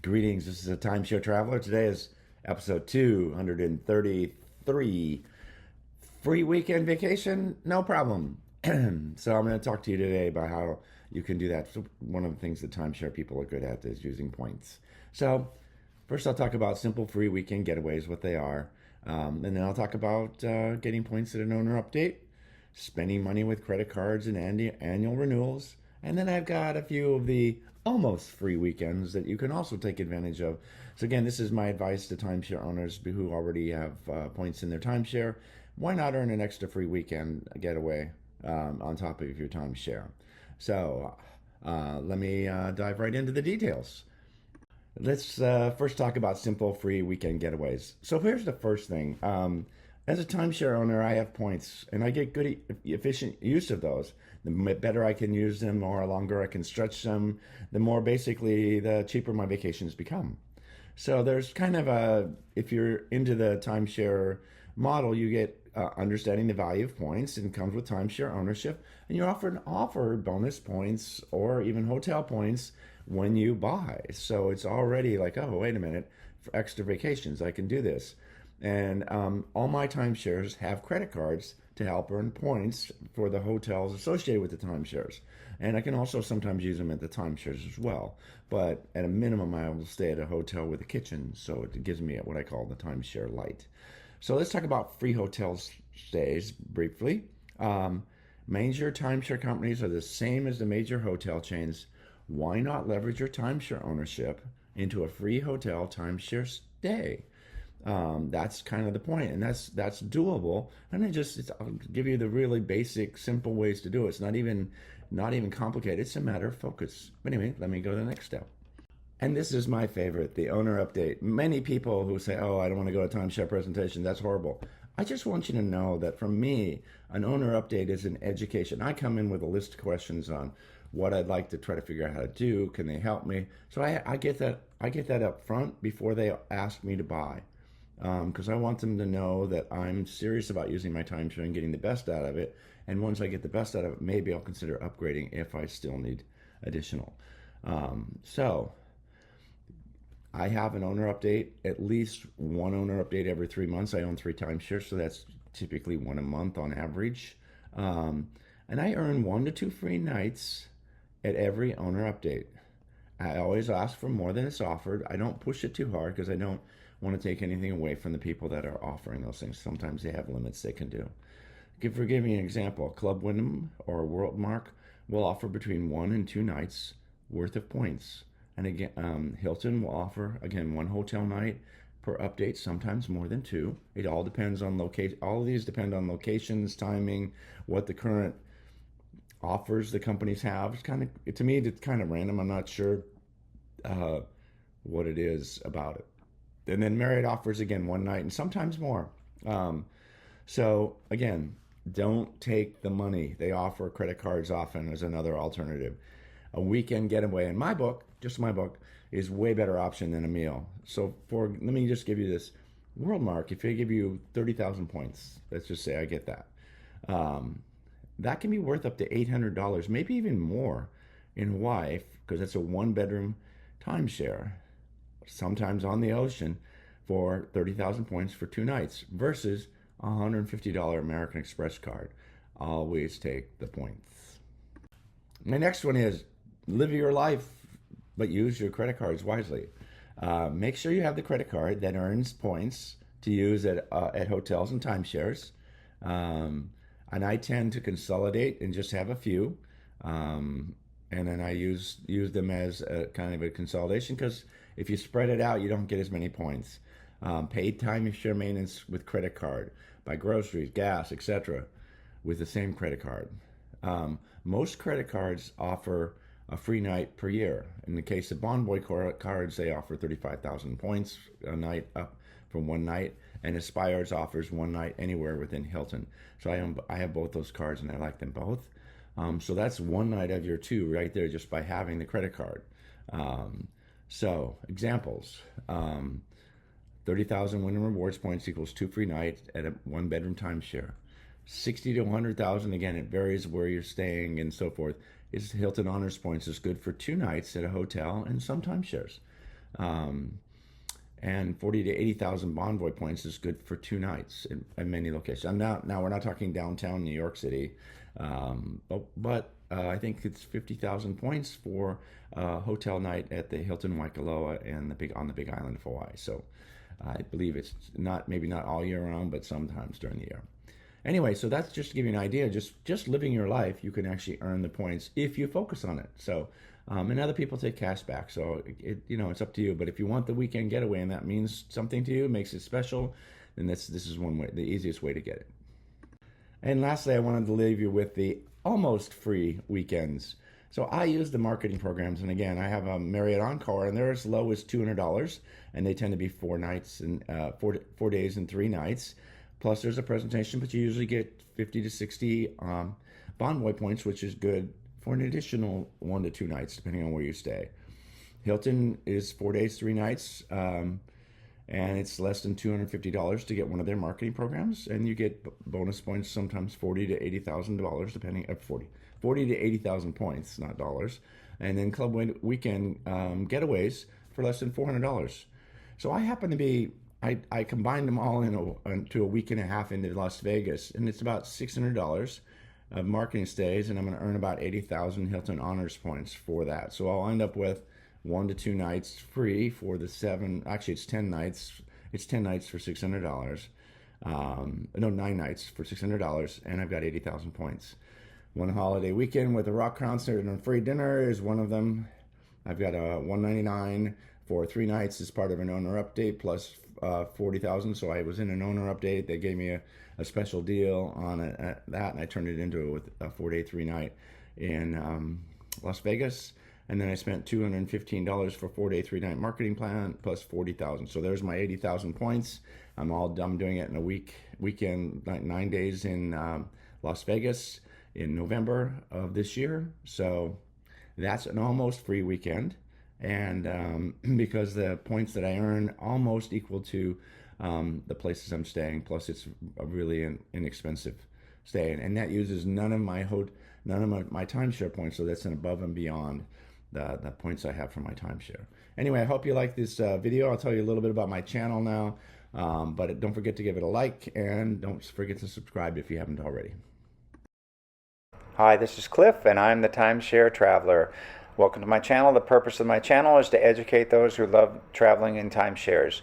Greetings, this is a Timeshare Traveler. Today is episode 233. Free weekend vacation? No problem. So I'm going to talk to you today about how you can do that. So one of the things that timeshare people are good at is using points. So first I'll talk about simple free weekend getaways, what they are. And then I'll talk about getting points at an owner update, spending money with credit cards and annual renewals. And then I've got a few of the almost free weekends that you can also take advantage of. So again, this is my advice to timeshare owners who already have points in their timeshare. Why not earn an extra free weekend getaway on top of your timeshare? So let me dive right into the details. Let's first talk about simple free weekend getaways. So here's the first thing. As a timeshare owner, I have points, and I get good, efficient use of those. The better I can use them, or longer I can stretch them, the more basically the cheaper my vacations become. So there's kind of if you're into the timeshare model, you get understanding the value of points, and it comes with timeshare ownership, and you're offered bonus points or even hotel points when you buy. So it's already like, oh, wait a minute, for extra vacations, I can do this. And all my timeshares have credit cards to help earn points for the hotels associated with the timeshares. And I can also sometimes use them at the timeshares as well. But at a minimum, I will stay at a hotel with a kitchen. So it gives me what I call the timeshare light. So let's talk about free hotel stays briefly. Major timeshare companies are the same as the major hotel chains. Why not leverage your timeshare ownership into a free hotel timeshare stay? That's kind of the point, and that's doable. And I'll give you the really basic, simple ways to do it. It's not even complicated. It's a matter of focus. But anyway, let me go to the next step. And this is my favorite, the owner update. Many people who say, "Oh, I don't want to go to a timeshare presentation. That's horrible." I just want you to know that for me, an owner update is an education. I come in with a list of questions on what I'd like to try to figure out how to do. Can they help me? So I get that up front before they ask me to buy. Because I want them to know that I'm serious about using my timeshare and getting the best out of it. And once I get the best out of it, maybe I'll consider upgrading if I still need additional. So I have an owner update, at least one owner update every 3 months. I own 3 timeshares, so that's typically one a month on average. And I earn 1 to 2 free nights at every owner update. I always ask for more than is offered. I don't push it too hard because I don't want to take anything away from the people that are offering those things. Sometimes they have limits they can do. Give me an example. Club Wyndham or Worldmark will offer between 1 and 2 nights worth of points. And again, Hilton will offer, again, 1 hotel night per update, sometimes more than 2. It all depends on location. All of these depend on locations, timing, what the current offers the companies have. It's to me, it's kind of random. I'm not sure what it is about it. And then Marriott offers, again, 1 night and sometimes more. So again, don't take the money. They offer credit cards often as another alternative. A weekend getaway, in my book, just my book, is way better option than a meal. So let me just give you this. Worldmark, if they give you 30,000 points, let's just say I get that. That can be worth up to $800, maybe even more in Hawaii, because it's a 1-bedroom timeshare, sometimes on the ocean, for 30,000 points for 2 nights versus a $150 American Express card. Always take the points. My next one is live your life, but use your credit cards wisely. Make sure you have the credit card that earns points to use at hotels and timeshares. And I tend to consolidate and just have a few. And then I use them as a kind of a consolidation, because if you spread it out, you don't get as many points. Paid timeshare maintenance with credit card, buy groceries, gas, etc. with the same credit card. Most credit cards offer a free night per year. In the case of Bonvoy cards, they offer 35,000 points a night up for 1 night, and Aspires offers 1 night anywhere within Hilton. So I have both those cards, and I like them both. So that's 1 night of your 2 right there just by having the credit card. So examples. 30,000 Wyndham Rewards points equals 2 free nights at a 1-bedroom timeshare. 60 to 100,000, again, it varies where you're staying and so forth. Hilton Honors points is good for 2 nights at a hotel and some timeshares. Um, and 40 to 80,000 Bonvoy points is good for 2 nights in many locations. Now we're not talking downtown New York City, but I think it's 50,000 points for a hotel night at the Hilton Waikoloa and on the Big Island of Hawaii. So I believe it's maybe not all year round, but sometimes during the year. Anyway, so that's just to give you an idea. Just living your life, you can actually earn the points if you focus on it. So, and other people take cash back. So it's up to you. But if you want the weekend getaway and that means something to you, makes it special, then this is one way, the easiest way to get it. And lastly, I wanted to leave you with the almost free weekends. So I use the marketing programs, and again, I have a Marriott Encore, and they're as low as $200, and they tend to be 4 nights and 4 days and 3 nights. Plus, there's a presentation, but you usually get 50 to 60 Bonvoy points, which is good for an additional 1 to 2 nights, depending on where you stay. Hilton is 4 days, 3 nights, and it's less than $250 to get one of their marketing programs, and you get bonus points, sometimes $40 to $80,000, depending on 40 to 80,000 points, not dollars. And then Club Weekend getaways for less than $400. So I happen to be. I combined them all into a week and a half into Las Vegas, and it's about $600 of marketing stays, and I'm going to earn about 80,000 Hilton Honors points for that. So I'll end up with 1 to 2 nights free for the 7. Actually, it's 10 nights. It's 10 nights for $600. No, 9 nights for $600, and I've got 80,000 points. One holiday weekend with a rock concert and a free dinner is one of them. I've got a $199 for 3 nights as part of an owner update plus 40,000. So I was in an owner update. They gave me a special deal on that, and I turned it into a 4-day, 3-night in Las Vegas. And then I spent $215 for 4-day, 3-night marketing plan plus 40,000. So there's my 80,000 points. I'm doing it in a weekend, 9 days in Las Vegas in November of this year. So that's an almost free weekend. And because the points that I earn almost equal to the places I'm staying, plus it's a really inexpensive stay, and that uses none of my timeshare points, so that's an above and beyond the points I have for my timeshare. Anyway, I hope you like this video. I'll tell you a little bit about my channel now, but don't forget to give it a like, and don't forget to subscribe if you haven't already. Hi, this is Cliff, and I'm the Timeshare Traveler. Welcome to my channel. The purpose of my channel is to educate those who love traveling in timeshares.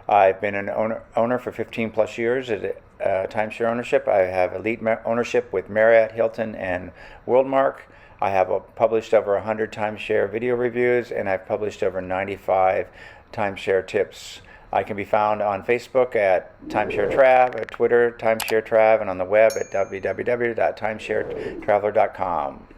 I've been an owner for 15 plus years at timeshare ownership. I have elite ownership with Marriott, Hilton, and Worldmark. I have published over 100 timeshare video reviews, and I've published over 95 timeshare tips. I can be found on Facebook at Timeshare Trav, at Twitter Timeshare Trav, and on the web at www.timesharetraveler.com.